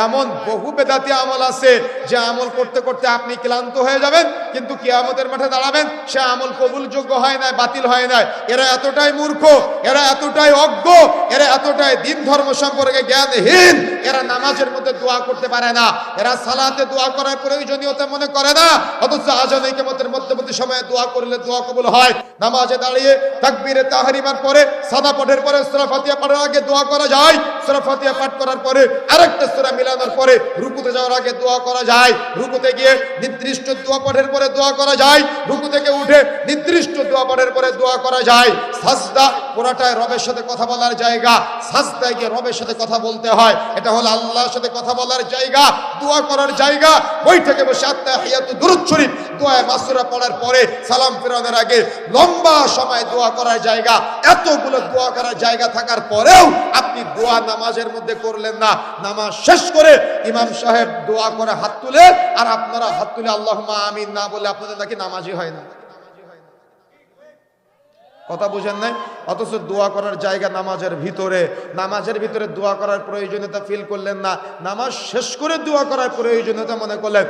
এমন বহু বেদাতি আমল আছে যে আমল করতে করতে আপনি ক্লান্ত হয়ে যাবেন, কিন্তু কিয়ামতের মাঠে দাঁড়াবেন সে আমল কবুলযোগ্য হয় না, বাতিল হয় না। এরা এতটাই মূর্খ, এরা এতটাই অজ্ঞ, এরা এতটাই দিন ধর্ম সম্পর্কে জ্ঞানহীন, এরা নামাজের মধ্যে দোয়া করতে পারে না, এরা সালাতে দোয়া করার প্রয়োজনীয়তা মনে করে না, অথচ আজান ইকামতের মধ্যবর্তী সময়ে দোয়া করলে দোয়া কবুল হয়। নামাজে দাঁড়িয়ে তাকবীরে তাহরিমার পরে সাদা পাঠের পরে সূরা ফাতিহা পড়ার আগে দোয়া করা যায়, সূরা ফাতিহা পাঠ করার পরে আরেকটা সূরা মিলানোর পরে রুকুতে যাওয়ার আগে দোয়া করা যায়, রুকুতে গিয়ে নির্দিষ্ট দোয়া পাঠের পরে দোয়া করা যায়, রুকু থেকে উঠে নির্দিষ্ট দোয়া পাঠের পরে দোয়া করা যায়। সাজদা পুরাটাই রবের সাথে কথা বলার জায়গা, সাজদায় গিয়ে রবের সাথে কথা বলতে হয়, এটা হলো আল্লাহর সাথে কথা বলার জায়গা, দোয়া করার জায়গা। বৈঠকে বসে আত্তাহিয়াতু দুরূদ শরীফ দোয়া মাসুরা পড়ার পরে সালাম ফেরানোর আগে লম্বা সময় দোয়া করার জায়গা। এতগুলো দোয়া করার জায়গা থাকার পরেও আপনি দোয়া নামাজের মধ্যে করলেন না। নামাজ শেষ করে ইমাম সাহেব দোয়া করে হাত তুলে, আর আপনারা হাত তুলে আল্লাহুম্মা আমিন না বলে আপনাদের নাকি নামাজই হয় না। কথা বুঝেন নাই? অথচ দোয়া করার জায়গা নামাজের ভিতরে, নামাজের ভিতরে দোয়া করার প্রয়োজনীয়তা ফিল করলেন না, নামাজ শেষ করে দোয়া করার প্রয়োজনীয়তা মনে করলেন।